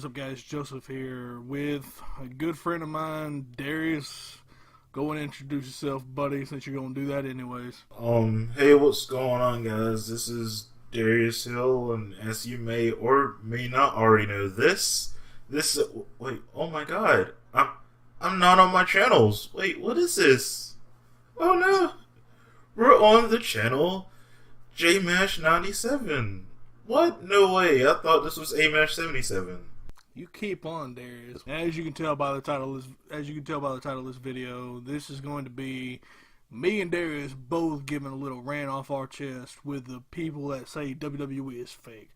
What is up, guys? Joseph here with a good friend of mine, Darries. Go and introduce yourself, buddy, since you're going to do that anyways. Hey, what's going on, guys? This is Darius Hill, and as you may or may not already know, wait, oh my God, I'm not on my channels. Wait, what is this? Oh no, we're on the channel JMash97. What? No way! I thought this was AMash77. You keep on, Darries. As you can tell by the title, of this video, this is going to be me and Darries both giving a little rant off our chest with the people that say WWE is fake.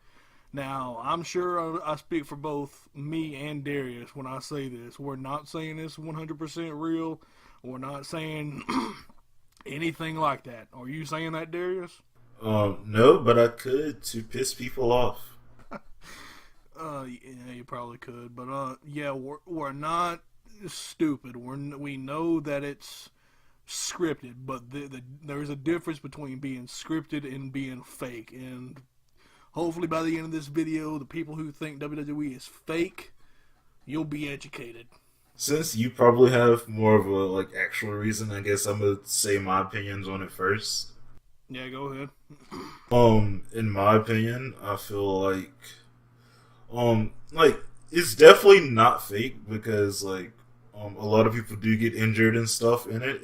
Now, I'm sure I speak for both me and Darries when I say this. We're not saying this 100% real. We're not saying anything like that. Are you saying that, Darries? No, but I could to piss people off. Yeah, you probably could, but yeah, we're not stupid. We know that it's scripted, but there's a difference between being scripted and being fake. And hopefully, by the end of this video, the people who think WWE is fake, you'll be educated. Since you probably have more of a actual reason, I guess I'm gonna say my opinions on it first. Yeah, go ahead. In my opinion, I feel it's definitely not fake because a lot of people do get injured and stuff in it.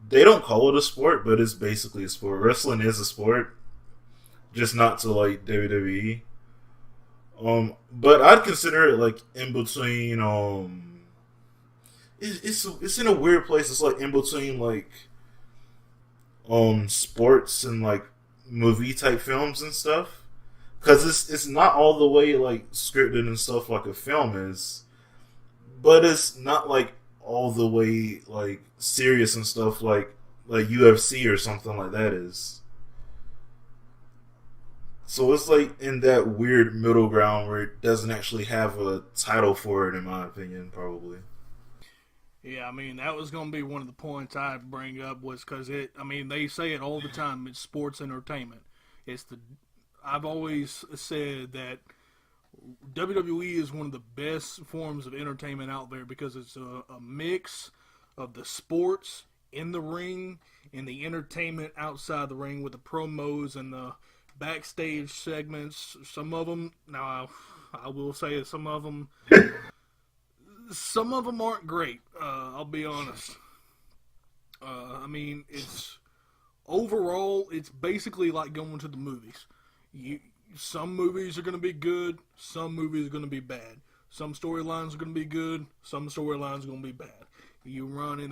They don't call it a sport, but it's basically a sport. Wrestling is a sport, just not to WWE. But I'd consider it in between. It's in a weird place. It's in between sports and movie type films and stuff. Because it's not all the way scripted and stuff like a film is, but it's not all the way serious and stuff like UFC or something like that is. So it's in that weird middle ground where it doesn't actually have a title for it, in my opinion, probably. Yeah, I mean, that was going to be one of the points I'd bring up was because they say it all the time, it's sports entertainment. I've always said that WWE is one of the best forms of entertainment out there because it's a mix of the sports in the ring and the entertainment outside the ring with the promos and the backstage segments. Some of them, now I will say that some of them aren't great. I'll be honest. Overall, it's basically like going to the movies. Some movies are going to be good, some movies are going to be bad. Some storylines are going to be good, some storylines are going to be bad. You run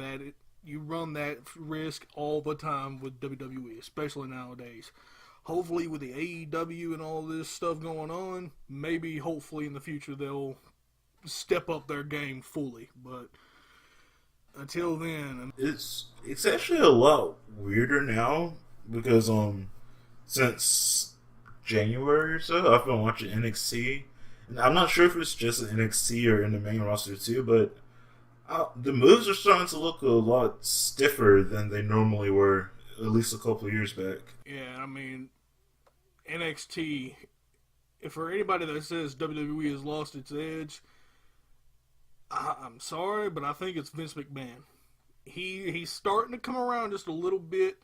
that risk all the time with WWE, especially nowadays. Hopefully with the AEW and all this stuff going on, hopefully in the future they'll step up their game fully. But until then, it's actually a lot weirder now because since January or so, I've been watching NXT, and I'm not sure if it's just in NXT or in the main roster too, but the moves are starting to look a lot stiffer than they normally were, at least a couple of years back. Yeah, NXT, if for anybody that says WWE has lost its edge, I'm sorry, but I think it's Vince McMahon. He's starting to come around just a little bit.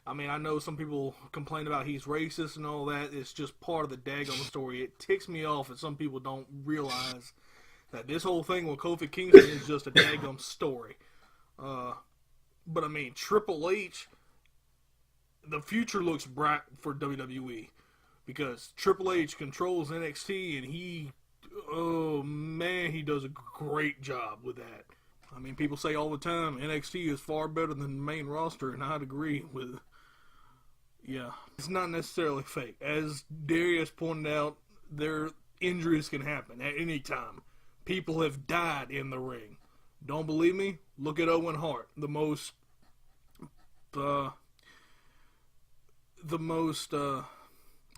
I know some people complain about he's racist and all that. It's just part of the daggone story. It ticks me off that some people don't realize that this whole thing with Kofi Kingston is just a daggone story. But Triple H, the future looks bright for WWE because Triple H controls NXT and he does a great job with that. People say all the time NXT is far better than the main roster, and I'd agree with. Yeah, it's not necessarily fake. As Darius pointed out, their injuries can happen at any time. People have died in the ring. Don't believe me? Look at Owen Hart, the most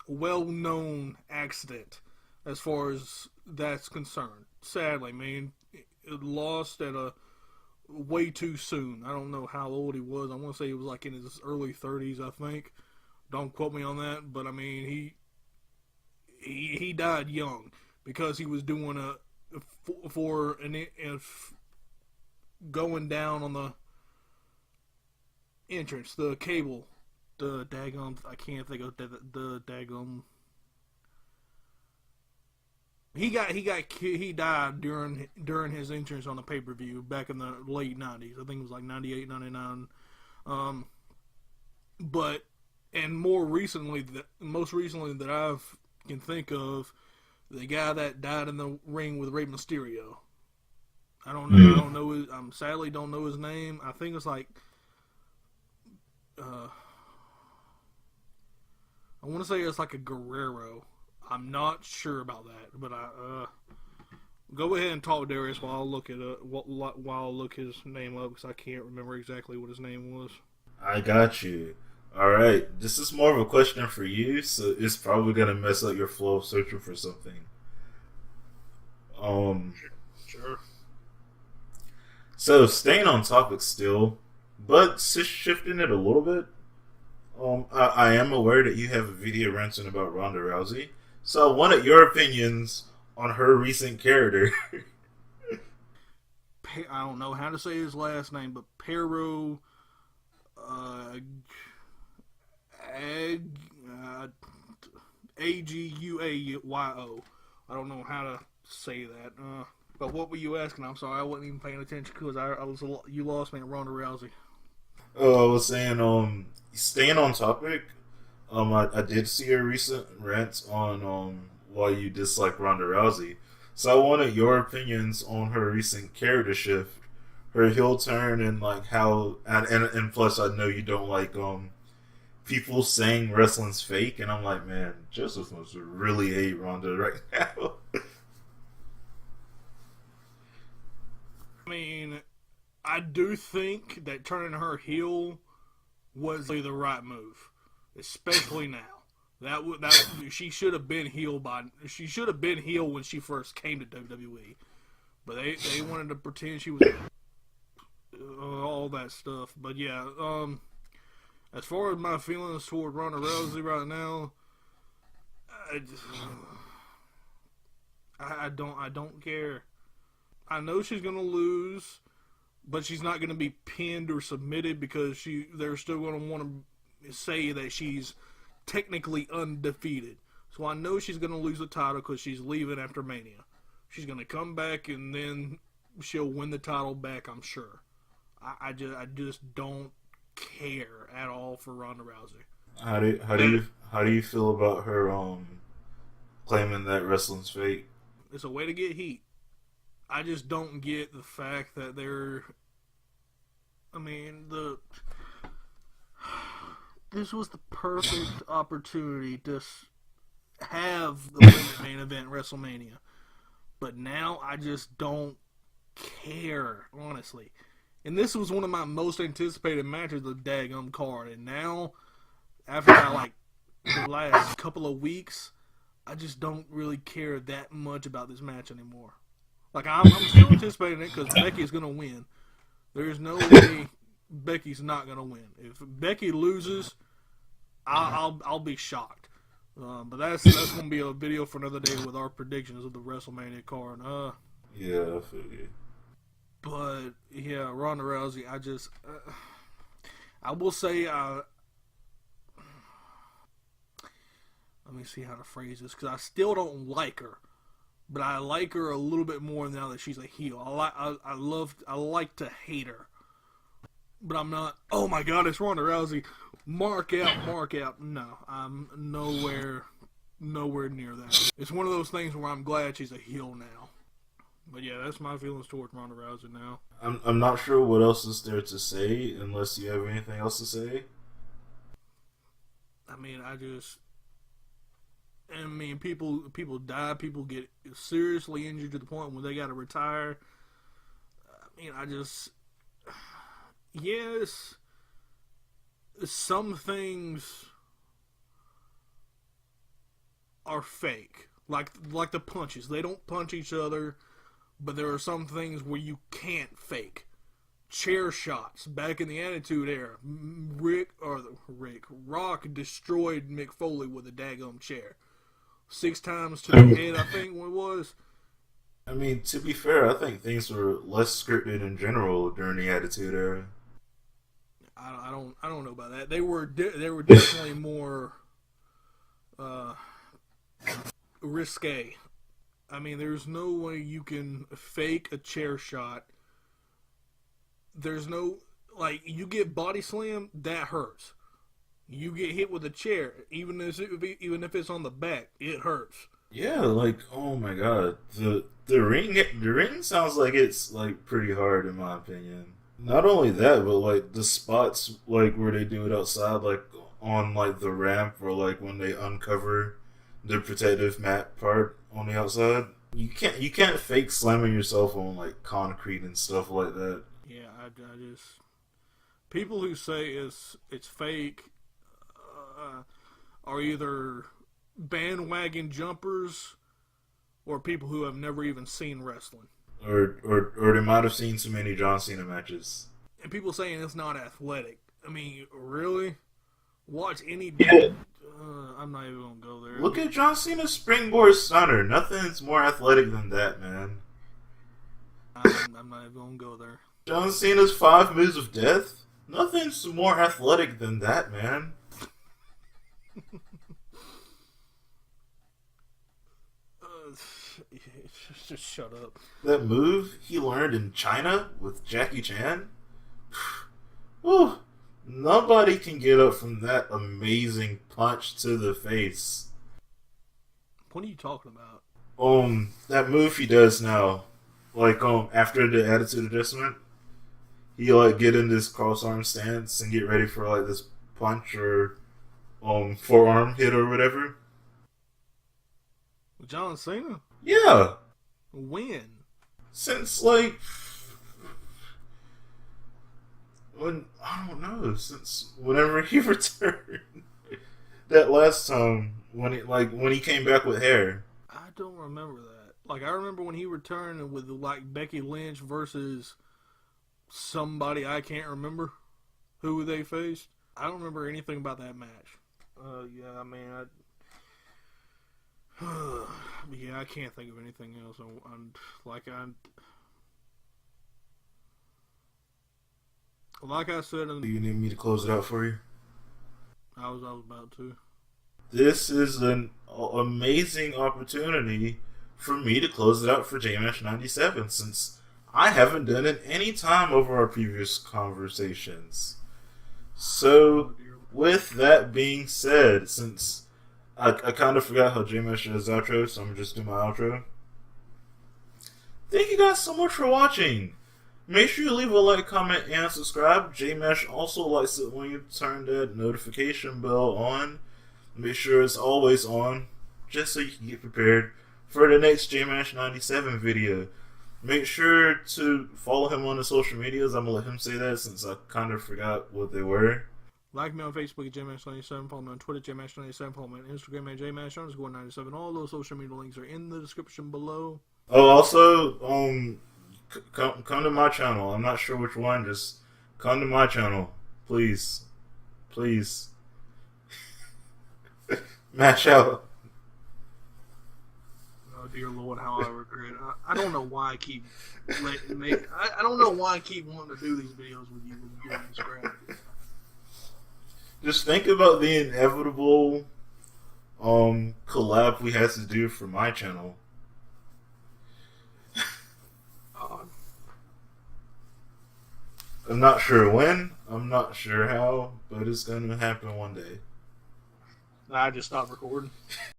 well-known accident as far as that's concerned. Sadly, it lost at a way too soon. I don't know how old he was. I want to say he was in his early 30s, I think. Don't quote me on that, but he died young. because he was doing for an going down on the entrance, the cable, the daggum. I can't think of the daggum. He died during his entrance on the pay-per-view back in the late 90s. I think it was like 98, 99. But and most recently that I can think of, the guy that died in the ring with Rey Mysterio. I don't know. I don't know. Sadly don't know his name. I think it's like I want to say it's like a Guerrero. I'm not sure about that, but go ahead and talk, Darries, while I look his name up, because I can't remember exactly what his name was. I got you. All right, this is more of a question for you, so it's probably gonna mess up your flow of searching for something. Sure. So staying on topic still, but shifting it a little bit. I am aware that you have a video ranting about Ronda Rousey, so I wanted your opinions on her recent character. I don't know how to say his last name, but Pero Aguayo. I don't know how to say that. But what were you asking? I'm sorry, I wasn't even paying attention because you lost me at Ronda Rousey. Oh, I was saying, staying on topic. I did see a recent rant on why you dislike Ronda Rousey. So I wanted your opinions on her recent character shift, her heel turn, and like how, and plus I know you don't like people saying wrestling's fake, and I'm like, man, Joseph must really hate Ronda right now. I mean, I do think that turning her heel was the right move, especially now. She should have been heel when she first came to WWE, but they wanted to pretend she was all that stuff. But yeah, as far as my feelings toward Ronda Rousey right now, I don't care. I know she's gonna lose, but she's not gonna be pinned or submitted because they're still gonna want to say that she's technically undefeated. So I know she's gonna lose the title because she's leaving after Mania. She's gonna come back and then she'll win the title back, I'm sure. I just don't care at all for Ronda Rousey. How do you feel about her claiming that wrestling's fake? It's a way to get heat. I just don't get the fact that this was the perfect opportunity to have the women's main event WrestleMania. But now I just don't care, honestly. And this was one of my most anticipated matches of the daggum card. And now, after the last couple of weeks, I just don't really care that much about this match anymore. Like, I'm still anticipating it because Becky's going to win. There's no way Becky's not going to win. If Becky loses, I'll be shocked. But that's going to be a video for another day with our predictions of the WrestleMania card. Yeah, I feel you. But, yeah, Ronda Rousey, I will say, let me see how to phrase this, because I still don't like her. But I like her a little bit more now that she's a heel. I like to hate her. But I'm not, oh my god, it's Ronda Rousey. Mark out. No, I'm nowhere near that. It's one of those things where I'm glad she's a heel now. But yeah, that's my feelings towards Ronda Rousey now. I'm not sure what else is there to say, unless you have anything else to say. People die, people get seriously injured to the point where they got to retire. Yes, some things are fake, like the punches. They don't punch each other, but there are some things where you can't fake. Chair shots back in the Attitude Era. Rock destroyed Mick Foley with a daggum chair. 6 times to the head, I think it was. I mean, to be fair, I think things were less scripted in general during the Attitude Era. I don't know about that. They were definitely more uh, risque. I mean, there's no way you can fake a chair shot. There's no, like, you get body slam, that hurts. You get hit with a chair, even if it's on the back, it hurts. Yeah, like oh my god, the ring sounds like it's like pretty hard in my opinion. Not only that, but like the spots like where they do it outside, like on like the ramp or like when they uncover the protective mat part on the outside. You can't fake slamming yourself on like concrete and stuff like that. Yeah, I just people who say it's fake are either bandwagon jumpers or people who have never even seen wrestling. Or they might have seen too many John Cena matches. And people saying it's not athletic. I mean, really? Watch any Yeah. I'm not even gonna go there. Look at John Cena's springboard stunner. Nothing's more athletic than that, man. I'm not even gonna go there. John Cena's 5 moves of death. Nothing's more athletic than that, man. Just shut up. That move he learned in China with Jackie Chan. Whew. Nobody can get up from that amazing punch to the face. What are you talking about? That move he does now, like after the attitude adjustment, he like get in this cross arm stance and get ready for like this punch or forearm hit or whatever. John Cena? Yeah, When? since like when I don't know, since whenever he returned that last time when he came back with hair. I don't remember that. Like, I remember when he returned with like Becky Lynch versus somebody I can't remember who they faced. I don't remember anything about that match. Yeah, I mean, yeah, I can't think of anything else. Like I said, Do you need me to close it out for you? I was about to. This is an amazing opportunity for me to close it out for JMash 97 since I haven't done it any time over our previous conversations. So, with that being said, since I kind of forgot how JMash does his outro, so I'm going to just do my outro. Thank you guys so much for watching. Make sure you leave a like, comment, and subscribe. JMash also likes it when you turn that notification bell on. Make sure it's always on, just so you can get prepared for the next JMash 97 video. Make sure to follow him on the social medias. I'm going to let him say that since I kind of forgot what they were. Like me on Facebook at JMash97, follow me on Twitter JMash97, follow me on Instagram at JMash_97. All those social media links are in the description below. Oh, also, come to my channel. I'm not sure which one. Just come to my channel, please, please. Match out. Oh dear Lord, how I regret it. I don't know why I keep I don't know why I keep wanting to do these videos with you when you're getting scrapped. Just think about the inevitable collab we had to do for my channel. I'm not sure when, I'm not sure how, but it's gonna happen one day. I just stopped recording.